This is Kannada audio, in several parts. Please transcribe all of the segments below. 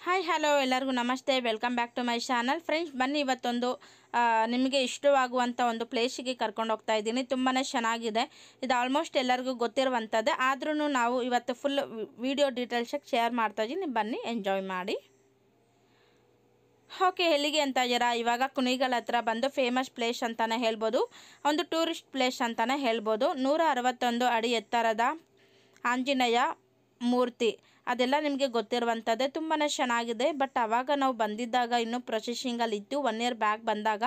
ಹಾಯ್ ಹಲೋ ಎಲ್ಲರಿಗೂ ನಮಸ್ತೆ, welcome back to my channel. Friends, ಬನ್ನಿ ಇವತ್ತೊಂದು ನಿಮಗೆ ಇಷ್ಟವಾಗುವಂಥ ಒಂದು ಪ್ಲೇಸಿಗೆ ಕರ್ಕೊಂಡು ಹೋಗ್ತಾ ಇದ್ದೀನಿ. ತುಂಬಾ ಚೆನ್ನಾಗಿದೆ. ಇದು ಆಲ್ಮೋಸ್ಟ್ ಎಲ್ಲರಿಗೂ ಗೊತ್ತಿರುವಂಥದ್ದೇ, ಆದ್ರೂ ನಾವು ಇವತ್ತು ಫುಲ್ ವಿಡಿಯೋ ಡೀಟೇಲ್ಸಾಗಿ ಶೇರ್ ಮಾಡ್ತಾ ಇದ್ದೀನಿ. ಬನ್ನಿ ಎಂಜಾಯ್ ಮಾಡಿ. ಓಕೆ, ಎಲ್ಲಿಗೆ ಅಂತ ಇದ್ದೀರಾ? ಇವಾಗ ಕುಣಿಗಲ್ ಹತ್ರ ಬಂದು ಫೇಮಸ್ ಪ್ಲೇಸ್ ಅಂತಲೇ ಹೇಳ್ಬೋದು, ಒಂದು ಟೂರಿಸ್ಟ್ ಪ್ಲೇಸ್ ಅಂತಲೇ ಹೇಳ್ಬೋದು. 161 ಅಡಿ ಎತ್ತರದ ಆಂಜನೇಯ ಮೂರ್ತಿ, ಅದೆಲ್ಲ ನಿಮಗೆ ಗೊತ್ತಿರುವಂಥದ್ದೇ. ತುಂಬಾ ಚೆನ್ನಾಗಿದೆ. ಬಟ್ ಆವಾಗ ನಾವು ಬಂದಿದ್ದಾಗ ಇನ್ನೂ ಪ್ರೊಸೆಸಿಂಗಲ್ಲಿತ್ತು. 1 ಇಯರ್ ಬ್ಯಾಕ್ ಬಂದಾಗ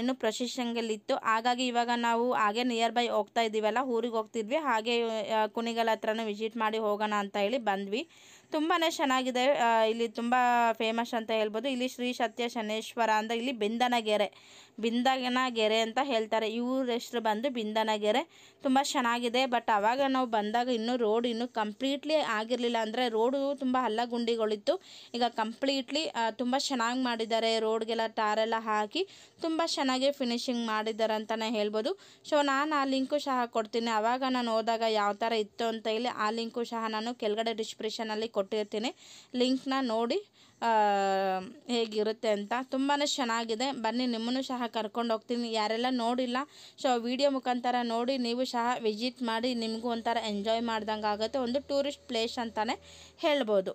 ಇನ್ನೂ ಪ್ರೊಸೆಸಿಂಗಲ್ಲಿತ್ತು. ಹಾಗಾಗಿ ಇವಾಗ ನಾವು ಹಾಗೆ ನಿಯರ್ ಬೈ ಹೋಗ್ತಾ ಇದ್ದೀವಲ್ಲ, ಊರಿಗೆ ಹೋಗ್ತಿದ್ವಿ, ಹಾಗೆ ಕುಣಿಗಲ್ ಹತ್ರನೂ ವಿಸಿಟ್ ಮಾಡಿ ಹೋಗೋಣ ಅಂತ ಹೇಳಿ ಬಂದ್ವಿ. ತುಂಬಾ ಚೆನ್ನಾಗಿದೆ. ಇಲ್ಲಿ ತುಂಬ ಫೇಮಸ್ ಅಂತ ಹೇಳ್ಬೋದು. ಇಲ್ಲಿ ಶ್ರೀ ಸತ್ಯ ಶನೇಶ್ವರ ಅಂತ, ಇಲ್ಲಿ ಬಿಂದನಗೆರೆ ಅಂತ ಹೇಳ್ತಾರೆ. ಇವ್ರ ಹೆಸರು ಬಂದು ಬಿಂದನಗೆರೆ. ತುಂಬ ಚೆನ್ನಾಗಿದೆ. ಬಟ್ ಆವಾಗ ನಾವು ಬಂದಾಗ ಇನ್ನೂ ಕಂಪ್ಲೀಟ್ಲಿ ಆಗಿರಲಿಲ್ಲ. ಅಂದರೆ ರೋಡು ತುಂಬ ಹಳ್ಳಗುಂಡಿಗಳಿತ್ತು. ಈಗ ಕಂಪ್ಲೀಟ್ಲಿ ತುಂಬ ಚೆನ್ನಾಗಿ ಮಾಡಿದ್ದಾರೆ. ರೋಡ್ಗೆಲ್ಲ ಟಾರೆಲ್ಲ ಹಾಕಿ ತುಂಬ ಚೆನ್ನಾಗಿ ಫಿನಿಶಿಂಗ್ ಮಾಡಿದ್ದಾರೆ ಅಂತಲೇ ಹೇಳ್ಬೋದು. ಸೊ ನಾನು ಆ ಲಿಂಕು ಸಹ ಕೊಡ್ತೀನಿ. ಆವಾಗ ನಾನು ಹೋದಾಗ ಯಾವ ಥರ ಇತ್ತು ಅಂತ ಹೇಳಿ ಆ ಲಿಂಕು ಸಹ ನಾನು ಕೆಳಗಡೆ ಡಿಸ್ಕ್ರಿಪ್ಷನಲ್ಲಿ ಕೊಟ್ಟಿರ್ತೀನಿ. ಲಿಂಕ್ನ ನೋಡಿ ಹೇಗಿರುತ್ತೆ ಅಂತ. ತುಂಬಾ ಚೆನ್ನಾಗಿದೆ. ಬನ್ನಿ, ನಿಮ್ಮನ್ನು ಸಹ ಕರ್ಕೊಂಡು ಹೋಗ್ತೀನಿ. ಯಾರೆಲ್ಲ ನೋಡಿಲ್ಲ, ಸೊ ವಿಡಿಯೋ ಮುಖಾಂತರ ನೋಡಿ ನೀವು ಸಹ ವಿಸಿಟ್ ಮಾಡಿ, ನಿಮಗೂ ಒಂಥರ ಎಂಜಾಯ್ ಮಾಡ್ದಂಗೆ ಆಗುತ್ತೆ. ಒಂದು ಟೂರಿಸ್ಟ್ ಪ್ಲೇಸ್ ಅಂತಲೇ ಹೇಳ್ಬೋದು.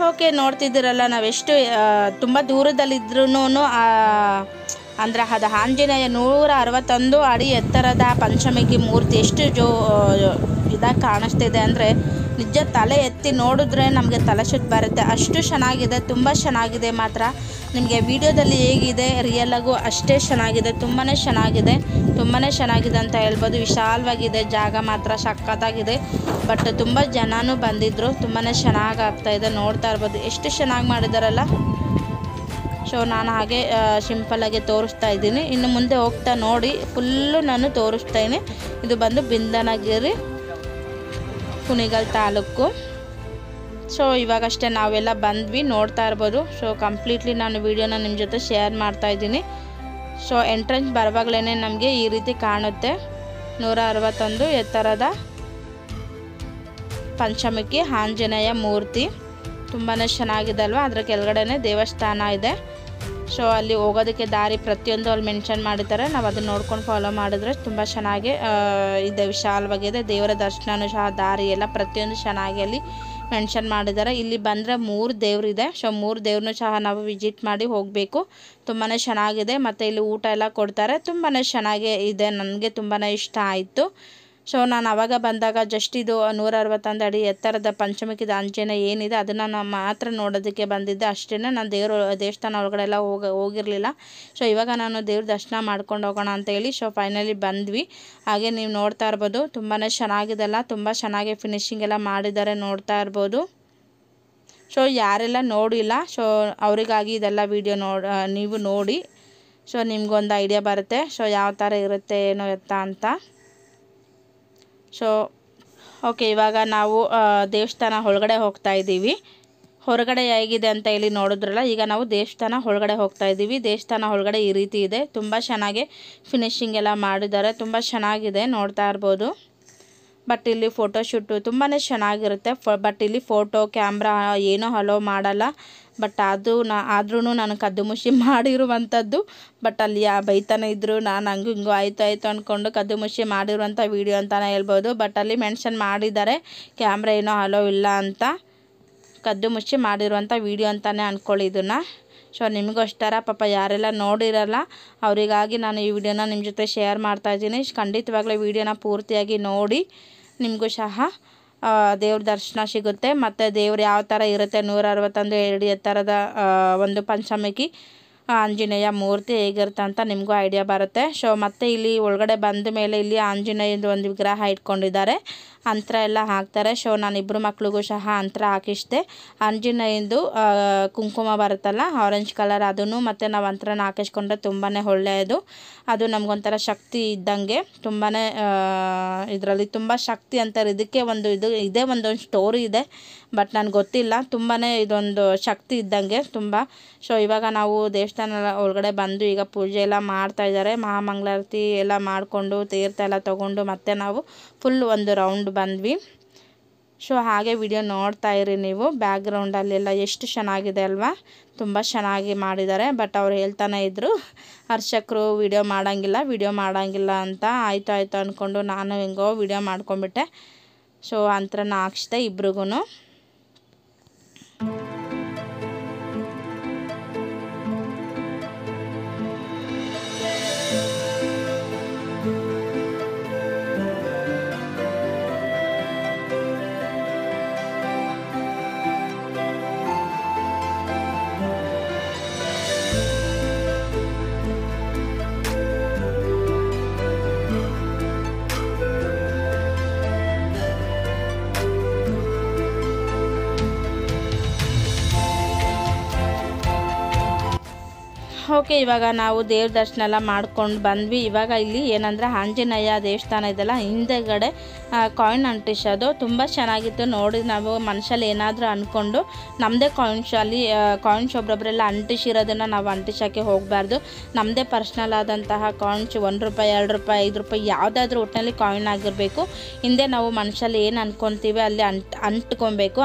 ಓಕೆ, ನೋಡ್ತಿದ್ದೀರಲ್ಲ, ನಾವೆಷ್ಟು ತುಂಬ ದೂರದಲ್ಲಿದ್ರೂ ಅಂದರೆ ಅದು ಆಂಜನೇಯ 161 ಅಡಿ ಎತ್ತರದ ಪಂಚಮುಖಿ ಮೂರ್ತಿ ಎಷ್ಟು ಇದಾಗಿ ಕಾಣಿಸ್ತಿದೆ ಅಂದರೆ ನಿಜ ತಲೆ ಎತ್ತಿ ನೋಡಿದ್ರೆ ನಮಗೆ ತಲೆ ಸುತ್ತು ಬರುತ್ತೆ. ಅಷ್ಟು ಚೆನ್ನಾಗಿದೆ. ತುಂಬ ಚೆನ್ನಾಗಿದೆ ಮಾತ್ರ. ನಿಮಗೆ ವಿಡಿಯೋದಲ್ಲಿ ಹೇಗಿದೆ ರಿಯಲಾಗೂ ಅಷ್ಟೇ ಚೆನ್ನಾಗಿದೆ. ತುಂಬಾ ಚೆನ್ನಾಗಿದೆ ಅಂತ ಹೇಳ್ಬೋದು. ವಿಶಾಲವಾಗಿದೆ. ಜಾಗ ಮಾತ್ರ ಸಖತ್ತಾಗಿದೆ. ಬಟ್ ತುಂಬ ಜನನೂ ಬಂದಿದ್ದರು. ತುಂಬಾ ಚೆನ್ನಾಗಿ ಆಗ್ತಾಯಿದೆ. ನೋಡ್ತಾ ಇರ್ಬೋದು ಎಷ್ಟು ಚೆನ್ನಾಗಿ ಮಾಡಿದಾರಲ್ಲ. ಸೊ ನಾನು ಹಾಗೆ ಸಿಂಪಲ್ಲಾಗಿ ತೋರಿಸ್ತಾ ಇದ್ದೀನಿ. ಇನ್ನು ಮುಂದೆ ಹೋಗ್ತಾ ನೋಡಿ ಫುಲ್ಲು ನಾನು ತೋರಿಸ್ತಾ ಇದ್ದೀನಿ. ಇದು ಬಂದು ಬಿಂದನಗೆರೆ, ಕುಣಿಗಲ್ ತಾಲೂಕು. ಸೊ ಇವಾಗಷ್ಟೇ ನಾವೆಲ್ಲ ಬಂದ್ವಿ, ನೋಡ್ತಾ ಇರ್ಬೋದು. ಸೊ ಕಂಪ್ಲೀಟ್ಲಿ ನಾನು ವಿಡಿಯೋನ ನಿಮ್ಮ ಜೊತೆ ಶೇರ್ ಮಾಡ್ತಾ ಇದ್ದೀನಿ. ಸೊ ಎಂಟ್ರೆನ್ಸ್ ಬರುವಾಗಲೇ ನಮಗೆ ಈ ರೀತಿ ಕಾಣುತ್ತೆ. 161 ಎತ್ತರದ ಪಂಚಮುಖಿ ಆಂಜನೇಯ ಮೂರ್ತಿ. ತುಂಬಾ ಚೆನ್ನಾಗಿದೆ ಅಲ್ವಾ. ಅದರ ಕೆಳಗಡೆನೇ ದೇವಸ್ಥಾನ ಇದೆ. ಸೊ ಅಲ್ಲಿ ಹೋಗೋದಕ್ಕೆ ದಾರಿ ಪ್ರತಿಯೊಂದು ಅಲ್ಲಿ ಮೆನ್ಷನ್ ಮಾಡಿದ್ದಾರೆ. ನಾವು ಅದನ್ನ ನೋಡ್ಕೊಂಡು ಫಾಲೋ ಮಾಡಿದ್ರೆ ತುಂಬ ಚೆನ್ನಾಗಿ ಇದೆ, ವಿಶಾಲವಾಗಿದೆ. ದೇವರ ದರ್ಶನನೂ ಸಹ ದಾರಿ ಎಲ್ಲ ಪ್ರತಿಯೊಂದು ಚೆನ್ನಾಗಿ ಅಲ್ಲಿ ಮೆನ್ಷನ್ ಮಾಡಿದ್ದಾರೆ. ಇಲ್ಲಿ ಬಂದರೆ 3 ದೇವರಿದೆ. ಸೊ 3 ದೇವ್ರನ್ನೂ ಸಹ ನಾವು ವಿಸಿಟ್ ಮಾಡಿ ಹೋಗಬೇಕು. ತುಂಬಾ ಚೆನ್ನಾಗಿದೆ. ಮತ್ತು ಇಲ್ಲಿ ಊಟ ಎಲ್ಲ ಕೊಡ್ತಾರೆ. ತುಂಬಾ ಚೆನ್ನಾಗಿ ಇದೆ. ನನಗೆ ತುಂಬಾ ಇಷ್ಟ ಆಯಿತು. ಸೊ ನಾನು ಆವಾಗ ಬಂದಾಗ ಜಸ್ಟ್ ಇದು 161 ಅಡಿ ಎತ್ತರದ ಪಂಚಮುಖಿ ಆಂಜನೇಯ ಏನಿದೆ ಅದನ್ನು ನಾನು ಮಾತ್ರ ನೋಡೋದಕ್ಕೆ ಬಂದಿದ್ದೆ ಅಷ್ಟೇ. ನಾನು ದೇವಸ್ಥಾನ ಒಳಗಡೆ ಎಲ್ಲ ಹೋಗಿರಲಿಲ್ಲ. ಸೊ ಇವಾಗ ನಾನು ದೇವ್ರ ದರ್ಶನ ಮಾಡ್ಕೊಂಡು ಹೋಗೋಣ ಅಂತ ಹೇಳಿ ಸೊ ಫೈನಲಿ ಬಂದ್ವಿ. ಹಾಗೆ ನೀವು ನೋಡ್ತಾ ಇರ್ಬೋದು ತುಂಬಾ ಚೆನ್ನಾಗಿದೆಲ್ಲ, ತುಂಬ ಚೆನ್ನಾಗಿ ಫಿನಿಶಿಂಗ್ ಎಲ್ಲ ಮಾಡಿದ್ದಾರೆ, ನೋಡ್ತಾ ಇರ್ಬೋದು. ಸೊ ಯಾರೆಲ್ಲ ನೋಡಿಲ್ಲ ಸೊ ಅವರಿಗಾಗಿ ಇದೆಲ್ಲ ವಿಡಿಯೋ ನೀವು ನೋಡಿ. ಸೊ ನಿಮ್ಗೊಂದು ಐಡಿಯಾ ಬರುತ್ತೆ ಸೊ ಯಾವ ಥರ ಇರುತ್ತೆ ಏನೋ ಎತ್ತ ಅಂತ. ಸೊ ಓಕೆ, ಇವಾಗ ನಾವು ದೇವಸ್ಥಾನ ಒಳಗಡೆ ಹೋಗ್ತಾ ಇದ್ದೀವಿ. ಹೊರಗಡೆ ಹೇಗಿದೆ ಅಂತ ಹೇಳಿ ನೋಡಿದ್ರಲ್ಲ, ಈಗ ನಾವು ದೇವಸ್ಥಾನ ಒಳಗಡೆ ಹೋಗ್ತಾ ಇದ್ದೀವಿ. ದೇವಸ್ಥಾನ ಒಳಗಡೆ ಈ ರೀತಿ ಇದೆ, ತುಂಬ ಚೆನ್ನಾಗಿ ಫಿನಿಶಿಂಗ್ ಎಲ್ಲ ಮಾಡಿದ್ದಾರೆ, ತುಂಬ ಚೆನ್ನಾಗಿದೆ, ನೋಡ್ತಾ ಇರ್ಬೋದು. ಬಟ್ ಇಲ್ಲಿ ಫೋಟೋಶೂಟು ತುಂಬಾ ಚೆನ್ನಾಗಿರುತ್ತೆ. ಬಟ್ ಇಲ್ಲಿ ಫೋಟೋ ಕ್ಯಾಮ್ರಾ ಏನೂ ಅಲೋ ಮಾಡಲ್ಲ. ಬಟ್ ಆದ್ರೂ ನಾನು ಕದ್ದು ಮುಚ್ಚಿ ಮಾಡಿರುವಂಥದ್ದು. ಬಟ್ ಅಲ್ಲಿ ಬೈತಾನೆ ಇದ್ದರು, ನಾನು ಹಂಗೂ ಹಿಂಗೂ ಆಯ್ತು ಅಂದ್ಕೊಂಡು ಕದ್ದು ಮುಚ್ಚಿ ಮಾಡಿರುವಂಥ ವೀಡಿಯೋ ಅಂತಲೇ ಹೇಳ್ಬೋದು. ಬಟ್ ಅಲ್ಲಿ ಮೆನ್ಷನ್ ಮಾಡಿದ್ದಾರೆ ಕ್ಯಾಮ್ರಾ ಏನೋ ಅಲೋ ಇಲ್ಲ ಅಂತ. ಕದ್ದು ಮುಚ್ಚಿ ಮಾಡಿರುವಂಥ ವೀಡಿಯೋ ಅಂತಲೇ ಅಂದ್ಕೊಳ್ಳಿ ಇದನ್ನು. ಸೊ ನಿಮಗೂ ಅಷ್ಟರ ಪಾಪ ಯಾರೆಲ್ಲ ನೋಡಿರಲ್ಲ ಅವರಿಗಾಗಿ ನಾನು ಈ ವಿಡಿಯೋನ ನಿಮ್ಮ ಜೊತೆ ಶೇರ್ ಮಾಡ್ತಾಯಿದ್ದೀನಿ. ಖಂಡಿತವಾಗ್ಲೂ ವೀಡಿಯೋನ ಪೂರ್ತಿಯಾಗಿ ನೋಡಿ, ನಿಮಗೂ ಸಹ ದೇವ್ರ ದರ್ಶನ ಸಿಗುತ್ತೆ. ಮತ್ತು ದೇವ್ರು ಯಾವ ಥರ ಇರುತ್ತೆ, 161 ಅಡಿ ಎತ್ತರದ ಒಂದು ಪಂಚಮುಖಿ ಆಂಜನೇಯ ಮೂರ್ತಿ ಹೇಗಿರುತ್ತೆ ಅಂತ ನಿಮಗೂ ಐಡಿಯಾ ಬರುತ್ತೆ. ಸೊ ಮತ್ತು ಇಲ್ಲಿ ಒಳಗಡೆ ಬಂದ ಮೇಲೆ ಇಲ್ಲಿ ಆಂಜನೇಯಂದು ಒಂದು ವಿಗ್ರಹ ಇಟ್ಕೊಂಡಿದ್ದಾರೆ, ಅಂತ್ರ ಎಲ್ಲ ಹಾಕ್ತಾರೆ. ಸೊ ನಾನು ಇಬ್ಬರು ಮಕ್ಳಿಗೂ ಸಹ ಅಂತ್ರ ಹಾಕಿಸ್ದೆ. ಆಂಜನೇಯಂದು ಕುಂಕುಮ ಬರುತ್ತಲ್ಲ ಆರೆಂಜ್ ಕಲರ್, ಅದನ್ನು ಮತ್ತು ನಾವು ಅಂತ್ರನ ಹಾಕಿಸ್ಕೊಂಡ್ರೆ ತುಂಬಾ ಒಳ್ಳೆಯದು. ಅದು ನಮಗೊಂಥರ ಶಕ್ತಿ ಇದ್ದಂಗೆ, ತುಂಬಾ ಇದರಲ್ಲಿ ತುಂಬ ಶಕ್ತಿ ಅಂತಾರೆ ಇದಕ್ಕೆ. ಇದೇ ಒಂದೊಂದು ಸ್ಟೋರಿ ಇದೆ, ಬಟ್ ನನಗೆ ಗೊತ್ತಿಲ್ಲ. ತುಂಬಾ ಇದೊಂದು ಶಕ್ತಿ ಇದ್ದಂಗೆ ತುಂಬ. ಸೊ ಇವಾಗ ನಾವು ದೇವಸ್ಥಾನ ಒಳಗಡೆ ಬಂದು ಈಗ ಪೂಜೆ ಎಲ್ಲ ಮಾಡ್ತಾಯಿದ್ದಾರೆ. ಮಹಾಮಂಗಳಾರತಿ ಎಲ್ಲ ಮಾಡಿಕೊಂಡು ತೀರ್ಥ ಎಲ್ಲ ತೊಗೊಂಡು ಮತ್ತೆ ನಾವು ಫುಲ್ ಒಂದು ರೌಂಡ್ ಬಂದ್ವಿ. ಸೊ ಹಾಗೆ ವಿಡಿಯೋ ನೋಡ್ತಾ ಇರಿ ನೀವು. ಬ್ಯಾಕ್ಗ್ರೌಂಡಲ್ಲೆಲ್ಲ ಎಷ್ಟು ಚೆನ್ನಾಗಿದೆ ಅಲ್ವಾ, ತುಂಬ ಚೆನ್ನಾಗಿ ಮಾಡಿದ್ದಾರೆ. ಬಟ್ ಅವ್ರು ಹೇಳ್ತಾನೆ ಇದ್ದರು ಅರ್ಚಕರು ವಿಡಿಯೋ ಮಾಡೋಂಗಿಲ್ಲ ಅಂತ. ಆಯಿತು ಅಂದ್ಕೊಂಡು ನಾನು ಹೆಂಗೋ ವಿಡಿಯೋ ಮಾಡ್ಕೊಂಬಿಟ್ಟೆ. ಸೊ ಅಂತ್ರನ ಹಾಕ್ಸ್ದೆ ಇಬ್ರಿಗೂ. ಓಕೆ, ಇವಾಗ ನಾವು ದೇವ್ರ ದರ್ಶನ ಎಲ್ಲ ಮಾಡ್ಕೊಂಡು ಬಂದ್ವಿ. ಇವಾಗ ಇಲ್ಲಿ ಏನಂದರೆ ಆಂಜನೇಯ ದೇವಸ್ಥಾನ ಇದೆಲ್ಲ, ಹಿಂದೆಗಡೆ ಕಾಯಿನ್ ಅಂಟಿಸೋದು ತುಂಬ ಚೆನ್ನಾಗಿತ್ತು. ನೋಡಿ ನಾವು ಮನಸ್ಸಲ್ಲಿ ಏನಾದರೂ ಅಂದ್ಕೊಂಡು ನಮ್ಮದೇ ಕಾಯಿನ್ಸ್ ಒಬ್ಬೊಬ್ಬರೆಲ್ಲ ಅಂಟಿಸಿರೋದನ್ನು ನಾವು ಅಂಟಿಸೋಕ್ಕೆ ಹೋಗಬಾರ್ದು. ನಮ್ಮದೇ ಪರ್ಸ್ನಲ್ ಆದಂತಹ ಕಾಯಿನ್ಸ್, 1 ರೂಪಾಯಿ 2 ರೂಪಾಯಿ 5 ರೂಪಾಯಿ ಯಾವುದಾದ್ರೂ ಒಟ್ಟಿನಲ್ಲಿ ಕಾಯಿನ್ ಆಗಿರಬೇಕು. ಹಿಂದೆ ನಾವು ಮನಸ್ಸಲ್ಲಿ ಏನು ಅಂದ್ಕೊತೀವಿ ಅಲ್ಲಿ ಅಂಟ್ಕೊಬೇಕು.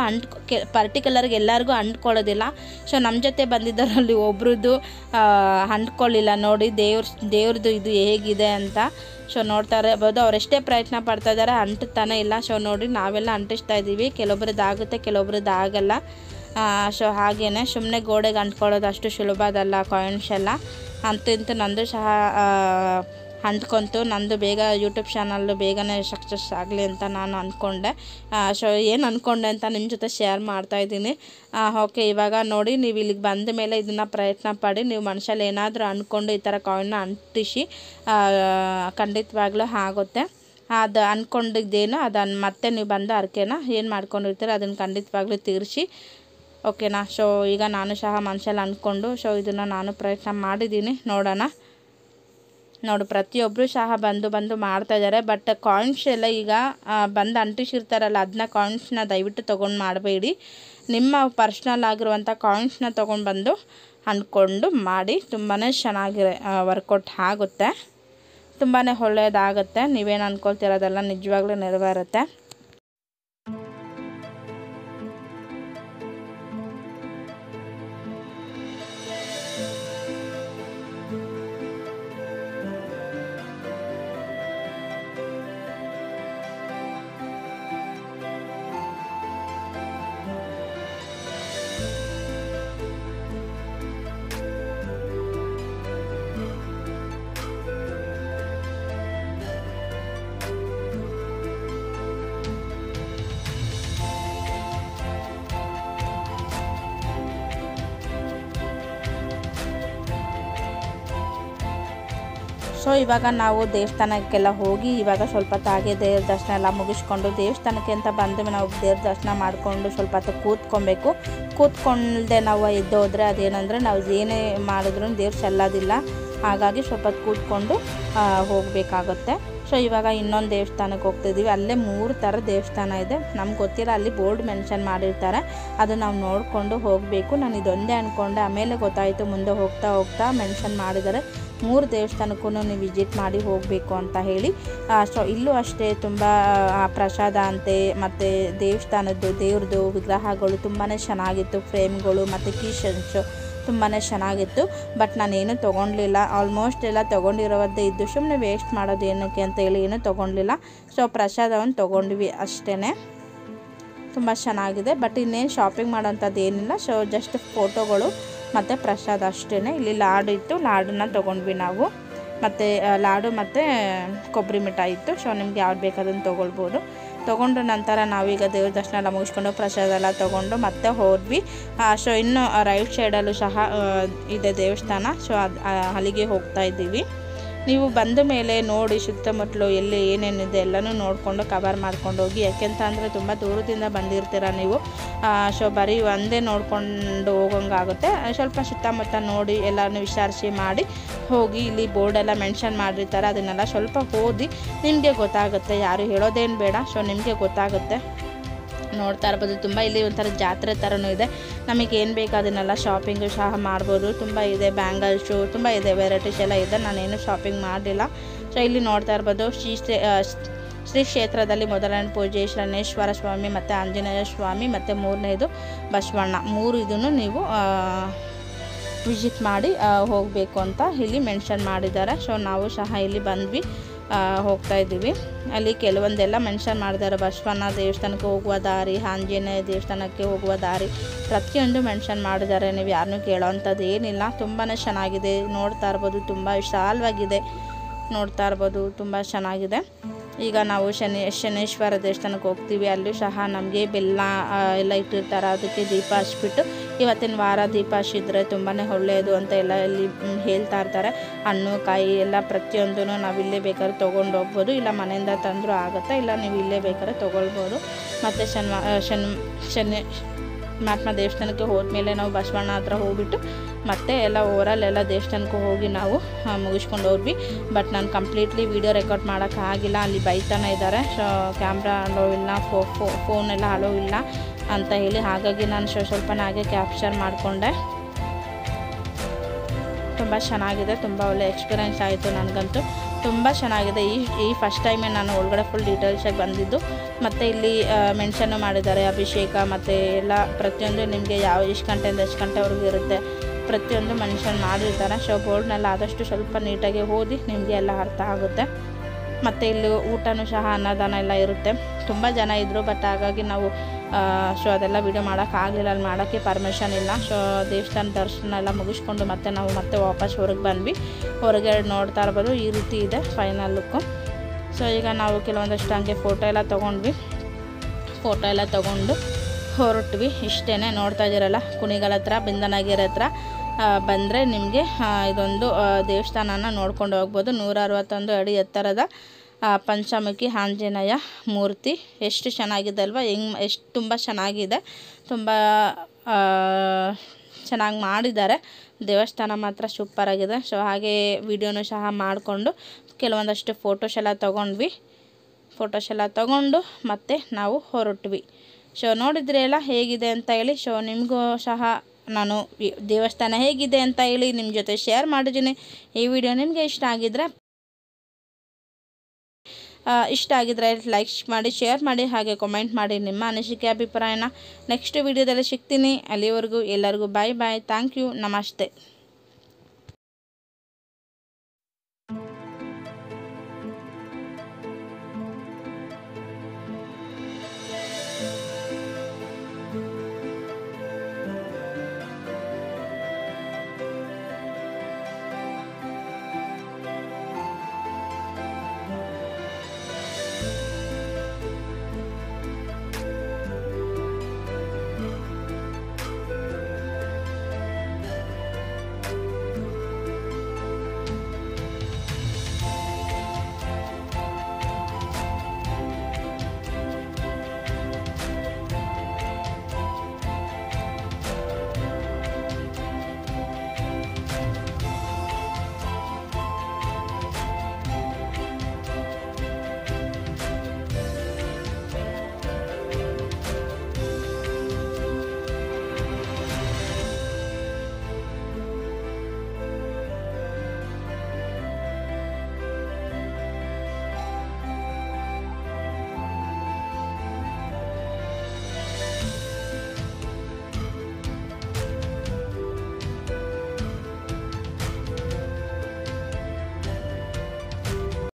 ಪರ್ಟಿಕ್ಯುಲರ್ಗೆ ಎಲ್ಲರಿಗೂ ಅಂಟ್ಕೊಳ್ಳೋದಿಲ್ಲ. ಸೊ ನಮ್ಮ ಜೊತೆ ಬಂದಿದ್ದರಲ್ಲಿ ಒಬ್ರದ್ದು ಅಂಟ್ಕೊಳ್ಳಿಲ್ಲ. ನೋಡಿ ದೇವ್ರದ್ದು ಇದು ಹೇಗಿದೆ ಅಂತ. ಸೊ ನೋಡ್ತಾ ಇರ್ಬೋದು, ಅವರೆಷ್ಟೇ ಪ್ರಯತ್ನ ಪಡ್ತಾ ಇದ್ದಾರೆ, ಅಂಟುತ್ತಾನೆ ಇಲ್ಲ. ಸೊ ನೋಡಿ ನಾವೆಲ್ಲ ಅಂಟಿಸ್ತಾ ಇದ್ದೀವಿ, ಕೆಲವೊಬ್ರದ್ದು ಆಗುತ್ತೆ ಕೆಲವೊಬ್ರದ್ದು ಆಗಲ್ಲ. ಸೊ ಹಾಗೇ ಸುಮ್ಮನೆ ಗೋಡೆಗೆ ಅಂಟ್ಕೊಳ್ಳೋದು ಅಷ್ಟು ಸುಲಭ ಅದಲ್ಲ ಕಾಯಿನ್ಸ್ ಎಲ್ಲ. ಅಂತೂ ನಂದು ಸಹ ಅಂದ್ಕೊಂತು. ನಂದು ಬೇಗ ಯೂಟ್ಯೂಬ್ ಚಾನಲ್ಲು ಬೇಗನೆ ಸಕ್ಸಸ್ ಆಗಲಿ ಅಂತ ನಾನು ಅಂದ್ಕೊಂಡೆ. ಸೊ ಏನು ಅಂದ್ಕೊಂಡೆ ಅಂತ ನಿಮ್ಮ ಜೊತೆ ಶೇರ್ ಮಾಡ್ತಾಯಿದ್ದೀನಿ. ಓಕೆ, ಇವಾಗ ನೋಡಿ ನೀವು ಇಲ್ಲಿಗೆ ಬಂದ ಮೇಲೆ ಇದನ್ನು ಪ್ರಯತ್ನ ಪಡಿ. ನೀವು ಮನುಷ್ಯಲ್ಲಿ ಏನಾದರೂ ಅಂದ್ಕೊಂಡು ಈ ಥರ ಕಾಯಿನ್ನ ಅಂಟಿಸಿ ಖಂಡಿತವಾಗ್ಲೂ ಆಗುತ್ತೆ. ಅದು ಅಂದ್ಕೊಂಡಿದ್ದೇನು ಅದನ್ನು ಮತ್ತೆ ನೀವು ಬಂದು ಅರ್ಕೆನ ಏನು ಮಾಡ್ಕೊಂಡಿರ್ತೀರ ಅದನ್ನು ಖಂಡಿತವಾಗ್ಲೂ ತೀರಿಸಿ. ಓಕೆನಾ? ಸೊ ಈಗ ನಾನು ಸಹ ಮನಸ್ಸಲ್ಲಿ ಅಂದ್ಕೊಂಡು ಇದನ್ನು ನಾನು ಪ್ರಯತ್ನ ಮಾಡಿದ್ದೀನಿ. ನೋಡು ಪ್ರತಿಯೊಬ್ಬರು ಸಹ ಬಂದು ಮಾಡ್ತಾಯಿದ್ದಾರೆ. ಬಟ್ ಕಾಯಿನ್ಸ್ ಎಲ್ಲ ಈಗ ಬಂದು ಅಂಟಿಸಿರ್ತಾರಲ್ಲ, ಅದನ್ನ ಕಾಯಿನ್ಸ್ನ ದಯವಿಟ್ಟು ತೊಗೊಂಡು ಮಾಡಬೇಡಿ. ನಿಮ್ಮ ಪರ್ಸ್ನಲ್ ಆಗಿರುವಂಥ ಕಾಯಿನ್ಸ್ನ ತೊಗೊಂಡು ಬಂದು ಅಂದ್ಕೊಂಡು ಮಾಡಿ. ತುಂಬಾ ಚೆನ್ನಾಗಿ ವರ್ಕೌಟ್ ಆಗುತ್ತೆ, ತುಂಬಾ ಒಳ್ಳೆಯದಾಗುತ್ತೆ. ನೀವೇನು ಅಂದ್ಕೊಳ್ತಿರೋದೆಲ್ಲ ನಿಜವಾಗ್ಲೂ ನೆರವೇರುತ್ತೆ. ಸೊ ಇವಾಗ ನಾವು ದೇವಸ್ಥಾನಕ್ಕೆಲ್ಲ ಹೋಗಿ ಇವಾಗ ಸ್ವಲ್ಪ ತಾಗೆ ದೇವ್ರ ದರ್ಶನ ಎಲ್ಲ ಮುಗಿಸ್ಕೊಂಡು ದೇವಸ್ಥಾನಕ್ಕೆ ಅಂತ ಬಂದು ನಾವು ದೇವ್ರ ದರ್ಶನ ಮಾಡಿಕೊಂಡು ಸ್ವಲ್ಪ ಹೊತ್ತು ಕೂತ್ಕೊಳ್ದೆ ನಾವು ಎದ್ದೋದ್ರೆ ಅದೇನಂದರೆ ನಾವು ಏನೇ ಮಾಡಿದ್ರು ದೇವ್ರು ಚೆಲ್ಲೋದಿಲ್ಲ. ಹಾಗಾಗಿ ಸ್ವಲ್ಪ ಹೊತ್ತು ಕೂತ್ಕೊಂಡು ಹೋಗಬೇಕಾಗುತ್ತೆ. ಸೊ ಇವಾಗ ಇನ್ನೊಂದು ದೇವಸ್ಥಾನಕ್ಕೆ ಹೋಗ್ತಿದ್ದೀವಿ. ಅಲ್ಲೇ 3 ಥರ ದೇವಸ್ಥಾನ ಇದೆ. ನಮ್ಗೆ ಗೊತ್ತಿಲ್ಲ, ಅಲ್ಲಿ ಬೋರ್ಡ್ ಮೆನ್ಷನ್ ಮಾಡಿರ್ತಾರೆ, ಅದು ನಾವು ನೋಡಿಕೊಂಡು ಹೋಗಬೇಕು. ನಾನು ಇದೊಂದೇ ಅಂದ್ಕೊಂಡೆ, ಆಮೇಲೆ ಗೊತ್ತಾಯಿತು ಮುಂದೆ ಹೋಗ್ತಾ ಹೋಗ್ತಾ ಮೆನ್ಷನ್ ಮಾಡಿದ್ದಾರೆ 3 ದೇವಸ್ಥಾನಕ್ಕೂ ನೀವು ವಿಸಿಟ್ ಮಾಡಿ ಹೋಗಬೇಕು ಅಂತ ಹೇಳಿ. ಸೊ ಇಲ್ಲೂ ಅಷ್ಟೇ ತುಂಬ ಪ್ರಸಾದ ಅಂತೆ ಮತ್ತು ದೇವಸ್ಥಾನದ್ದು ದೇವ್ರದ್ದು ವಿಗ್ರಹಗಳು ತುಂಬಾ ಚೆನ್ನಾಗಿತ್ತು. ಫ್ರೇಮ್ಗಳು ಮತ್ತು ಕೀಶನ್ಸು ತುಂಬಾ ಚೆನ್ನಾಗಿತ್ತು. ಬಟ್ ನಾನೇನು ತೊಗೊಳ್ಲಿಲ್ಲ. ಆಲ್ಮೋಸ್ಟ್ ಎಲ್ಲ ತೊಗೊಂಡಿರೋದೇ ಇದ್ದು ಸುಮ್ಮನೆ ವೇಸ್ಟ್ ಮಾಡೋದು ಏನಕ್ಕೆ ಅಂತ ಹೇಳಿ ಏನೂ ತೊಗೊಳ್ಲಿಲ್ಲ. ಸೊ ಪ್ರಸಾದವನ್ನು ತೊಗೊಂಡ್ವಿ ಅಷ್ಟೇ. ತುಂಬ ಚೆನ್ನಾಗಿದೆ. ಬಟ್ ಇನ್ನೇನು ಶಾಪಿಂಗ್ ಮಾಡೋಂಥದ್ದು ಏನಿಲ್ಲ. ಸೊ ಜಸ್ಟ್ ಫೋಟೋಗಳು ಮತ್ತು ಪ್ರಸಾದ ಅಷ್ಟೇ. ಇಲ್ಲಿ ಲಾಡು ಇತ್ತು, ಲಾಡನ್ನ ತೊಗೊಂಡ್ವಿ ನಾವು. ಮತ್ತು ಲಾಡು ಮತ್ತು ಕೊಬ್ಬರಿ ಮಿಠಾಯಿ ಇತ್ತು. ಸೊ ನಿಮ್ಗೆ ಯಾವ್ದು ಬೇಕಾದನ್ನು ತೊಗೊಳ್ಬೋದು. ತೊಗೊಂಡು ನಂತರ ನಾವೀಗ ದೇವ್ರ ದರ್ಶನ ಎಲ್ಲ ಮುಗಿಸ್ಕೊಂಡು ಪ್ರಸಾದ ಎಲ್ಲ ತೊಗೊಂಡು ಮತ್ತೆ ಹೋದ್ವಿ. ಸೊ ಇನ್ನು ರೈಟ್ ಸೈಡಲ್ಲೂ ಸಹ ಇದೆ ದೇವಸ್ಥಾನ. ಸೊ ಅಲ್ಲಿಗೆ ಹೋಗ್ತಾ ಇದ್ದೀವಿ. ನೀವು ಬಂದ ಮೇಲೆ ನೋಡಿ ಸುತ್ತಮುತ್ತಲು ಎಲ್ಲಿ ಏನೇನಿದೆ ಎಲ್ಲನೂ ನೋಡಿಕೊಂಡು ಕವರ್ ಮಾಡ್ಕೊಂಡು ಹೋಗಿ. ಯಾಕೆಂತ ಅಂದರೆ ತುಂಬ ದೂರದಿಂದ ಬಂದಿರ್ತೀರ ನೀವು. ಸೊ ಬರೀ ಒಂದೇ ನೋಡಿಕೊಂಡು ಹೋಗೋಂಗಾಗುತ್ತೆ. ಸ್ವಲ್ಪ ಸುತ್ತಮುತ್ತ ನೋಡಿ ಎಲ್ಲನೂ ವಿಚಾರಿಸಿ ಮಾಡಿ ಹೋಗಿ. ಇಲ್ಲಿ ಬೋರ್ಡೆಲ್ಲ ಮೆನ್ಷನ್ ಮಾಡಿರ್ತಾರೆ, ಅದನ್ನೆಲ್ಲ ಸ್ವಲ್ಪ ಓದಿ ನಿಮಗೆ ಗೊತ್ತಾಗುತ್ತೆ. ಯಾರು ಹೇಳೋದೇನು ಬೇಡ. ಸೊ ನಿಮಗೆ ಗೊತ್ತಾಗುತ್ತೆ. ನೋಡ್ತಾ ಇರ್ಬೋದು. ತುಂಬ ಇಲ್ಲಿ ಒಂಥರ ಜಾತ್ರೆ ಥರನೂ ಇದೆ. ನಮಗೆ ಏನು ಬೇಕು ಅದನ್ನೆಲ್ಲ ಶಾಪಿಂಗು ಸಹ ಮಾಡ್ಬೋದು. ತುಂಬ ಇದೆ, ಬ್ಯಾಂಗಲ್ಸು ತುಂಬ ಇದೆ, ವೆರೈಟೀಸ್ ಎಲ್ಲ ಇದೆ. ನಾನೇನು ಶಾಪಿಂಗ್ ಮಾಡಲಿಲ್ಲ. ಸೊ ಇಲ್ಲಿ ನೋಡ್ತಾ ಇರ್ಬೋದು. ಶ್ರೀ ಕ್ಷೇತ್ರದಲ್ಲಿ ಮೊದಲನೇ ಪೂಜೆ ಶನೇಶ್ವರ ಸ್ವಾಮಿ ಮತ್ತು ಆಂಜನೇಯ ಸ್ವಾಮಿ ಮತ್ತು 3ನೇದು ಬಸವಣ್ಣ. 3 ಇದನ್ನು ನೀವು ವಿಸಿಟ್ ಮಾಡಿ ಹೋಗಬೇಕು ಅಂತ ಇಲ್ಲಿ ಮೆನ್ಷನ್ ಮಾಡಿದ್ದಾರೆ. ಸೊ ನಾವು ಸಹ ಇಲ್ಲಿ ಬಂದ್ವಿ, ಹೋಗ್ತಾ ಇದ್ದೀವಿ. ಅಲ್ಲಿ ಕೆಲವೊಂದೆಲ್ಲ ಮೆನ್ಷನ್ ಮಾಡಿದ್ದಾರೆ. ಬಸವಣ್ಣ ದೇವಸ್ಥಾನಕ್ಕೆ ಹೋಗುವ ದಾರಿ, ಆಂಜನೇಯ ದೇವಸ್ಥಾನಕ್ಕೆ ಹೋಗುವ ದಾರಿ, ಪ್ರತಿಯೊಂದು ಮೆನ್ಷನ್ ಮಾಡಿದ್ದಾರೆ. ನೀವು ಯಾರನ್ನೂ ಕೇಳೋವಂಥದ್ದು ಏನಿಲ್ಲ. ತುಂಬಾ ಚೆನ್ನಾಗಿದೆ. ನೋಡ್ತಾ ಇರ್ಬೋದು, ತುಂಬ ವಿಶಾಲವಾಗಿದೆ. ನೋಡ್ತಾ ಇರ್ಬೋದು, ತುಂಬ ಚೆನ್ನಾಗಿದೆ. ಈಗ ನಾವು ಶನೇಶ್ವರ ದೇವಸ್ಥಾನಕ್ಕೆ ಹೋಗ್ತೀವಿ. ಅಲ್ಲೂ ಸಹ ನಮಗೆ ಬೆಲ್ಲ ಎಲ್ಲ ಇಟ್ಟಿರ್ತಾರೆ, ಅದಕ್ಕೆ ದೀಪ ಹಚ್ಬಿಟ್ಟು ಇವತ್ತಿನ ವಾರ ದೀಪ ಹಚ್ಚಿದ್ರೆ ತುಂಬಾ ಒಳ್ಳೆಯದು ಅಂತ ಎಲ್ಲ ಇಲ್ಲಿ ಹೇಳ್ತಾ ಇರ್ತಾರೆ. ಹಣ್ಣು ಕಾಯಿ ಎಲ್ಲ ಪ್ರತಿಯೊಂದೂ ನಾವು ಇಲ್ಲೇ ಬೇಕಾದ್ರೆ ತೊಗೊಂಡು ಹೋಗ್ಬೋದು. ಇಲ್ಲ ಮನೆಯಿಂದ ತಂದರೂ ಆಗುತ್ತೆ, ಇಲ್ಲ ನೀವು ಇಲ್ಲೇ ಬೇಕಾದ್ರೆ ತೊಗೊಳ್ಬೋದು. ಮತ್ತು ಮಹಾತ್ಮ ದೇವಸ್ಥಾನಕ್ಕೆ ಹೋದ್ಮೇಲೆ ನಾವು ಬಸವಣ್ಣ ಹತ್ರ ಹೋಗ್ಬಿಟ್ಟು ಮತ್ತೆ ಎಲ್ಲ ಓವರಾಲ್ ದೇವಸ್ಥಾನಕ್ಕೆ ಹೋಗಿ ನಾವು ಮುಗಿಸ್ಕೊಂಡು ಹೋದ್ವಿ. ಬಟ್ ನಾನು ಕಂಪ್ಲೀಟ್ಲಿ ವೀಡಿಯೋ ರೆಕಾರ್ಡ್ ಮಾಡೋಕ್ಕಾಗಿಲ್ಲ. ಅಲ್ಲಿ ಬೈತಾನೆ ಇದ್ದಾರೆ. ಸೊ ಕ್ಯಾಮ್ರಾ ಅಲೋ ಇಲ್ಲ, ಫೋನೆಲ್ಲ ಅಲೋ ಇಲ್ಲ ಅಂತ ಹೇಳಿ. ಹಾಗಾಗಿ ನಾನು ಸ್ವಲ್ಪನೇ ಹಾಗೆ ಕ್ಯಾಪ್ಚರ್ ಮಾಡಿಕೊಂಡೆ. ತುಂಬ ಚೆನ್ನಾಗಿದೆ. ತುಂಬ ಒಳ್ಳೆ ಎಕ್ಸ್ಪೀರಿಯೆನ್ಸ್ ಆಯಿತು ನನಗಂತೂ. ತುಂಬ ಚೆನ್ನಾಗಿದೆ. ಈ ಫಸ್ಟ್ ಟೈಮೇ ನಾನು ಒಳಗಡೆ ಫುಲ್ ಡೀಟೇಲ್ಸಾಗಿ ಬಂದಿದ್ದು. ಮತ್ತು ಇಲ್ಲಿ ಮೆನ್ಷನ್ನು ಮಾಡಿದ್ದಾರೆ ಅಭಿಷೇಕ ಮತ್ತು ಎಲ್ಲ ಪ್ರತಿಯೊಂದು ನಿಮಗೆ ಎಷ್ಟು ಗಂಟೆಯಿಂದ ಎಷ್ಟು ಗಂಟೆವರೆಗೂ ಇರುತ್ತೆ ಪ್ರತಿಯೊಂದು ಮೆನ್ಷನ್ ಮಾಡಿರ್ತಾರೆ. ಸೊ ಬೋರ್ಡ್ನೆಲ್ಲ ಆದಷ್ಟು ಸ್ವಲ್ಪ ನೀಟಾಗಿ ಓದಿ ನಿಮಗೆ ಎಲ್ಲ ಅರ್ಥ ಆಗುತ್ತೆ. ಮತ್ತು ಇಲ್ಲಿ ಊಟನೂ ಸಹ ಅನ್ನದಾನ ಎಲ್ಲ ಇರುತ್ತೆ. ತುಂಬ ಜನ ಇದ್ದರು, ಬಟ್ ಹಾಗಾಗಿ ನಾವು ಸೊ ಅದೆಲ್ಲ ವೀಡಿಯೋ ಮಾಡೋಕ್ಕಾಗಲಿಲ್ಲ. ಅಲ್ಲಿ ಮಾಡೋಕ್ಕೆ ಪರ್ಮಿಷನ್ ಇಲ್ಲ. ಸೊ ದೇವಸ್ಥಾನ ದರ್ಶನ ಎಲ್ಲ ಮುಗಿಸ್ಕೊಂಡು ನಾವು ಮತ್ತೆ ವಾಪಸ್ ಹೊರಗೆ ಬಂದ್ವಿ. ಹೊರಗೆ ನೋಡ್ತಾ ಇರ್ಬೋದು, ಈ ರೀತಿ ಇದೆ ಫೈನಲ್ ಲುಕ್ಕು. ಸೊ ಈಗ ನಾವು ಕೆಲವೊಂದಷ್ಟು ಹಂಗೆ ಫೋಟೋ ಎಲ್ಲ ತೊಗೊಂಡು ಹೊರಟ್ವಿ. ಇಷ್ಟೇ. ನೋಡ್ತಾ ಇದ್ದೀರಲ್ಲ, ಕುಣಿಗಲ್ ಹತ್ರ ಬಿಂದನಗಿರಿ ಹತ್ರ ಬಂದರೆ ನಿಮಗೆ ಇದೊಂದು ದೇವಸ್ಥಾನನ ನೋಡ್ಕೊಂಡು ಹೋಗ್ಬೋದು. 161 ಅಡಿ ಎತ್ತರದ ಪಂಚಮುಖಿ ಆಂಜನೇಯ ಮೂರ್ತಿ. ಎಷ್ಟು ಚೆನ್ನಾಗಿದೆ ಅಲ್ವಾ? ಎಷ್ಟು ತುಂಬ ಚೆನ್ನಾಗಿದೆ. ತುಂಬ ಚೆನ್ನಾಗಿ ಮಾಡಿದ್ದಾರೆ. ದೇವಸ್ಥಾನ ಮಾತ್ರ ಸೂಪರಾಗಿದೆ. ಸೊ ಹಾಗೆ ವಿಡಿಯೋನೂ ಸಹ ಮಾಡಿಕೊಂಡು ಕೆಲವೊಂದಷ್ಟು ಫೋಟೋಸ್ ಎಲ್ಲ ತೊಗೊಂಡು ಮತ್ತೆ ನಾವು ಹೊರಟ್ವಿ. ಸೊ ನೋಡಿದ್ರಿ ಎಲ್ಲ ಹೇಗಿದೆ ಅಂತ ಹೇಳಿ. ಸೊ ನಿಮಗೂ ಸಹ ನಾನು ದೇವಸ್ಥಾನ ಹೇಗಿದೆ ಅಂತ ಹೇಳಿ ನಿಮ್ಮ ಜೊತೆ ಶೇರ್ ಮಾಡಿದ್ದೀನಿ. ಈ ವಿಡಿಯೋ ನಿಮಗೆ ಇಷ್ಟ ಆಗಿದ್ರೆ ಲೈಕ್ ಮಾಡಿ, ಶೇರ್ ಮಾಡಿ, ಹಾಗೆ ಕಮೆಂಟ್ ಮಾಡಿ ನಿಮ್ಮ ಅನಿಸಿಕೆ ಅಭಿಪ್ರಾಯನ. ನೆಕ್ಸ್ಟ್ ವಿಡಿಯೋದಲ್ಲಿ ಸಿಗ್ತೀನಿ. ಅಲ್ಲಿವರೆಗೂ ಎಲ್ಲರಿಗೂ ಬಾಯ್. Thank you. ನಮಸ್ತೆ.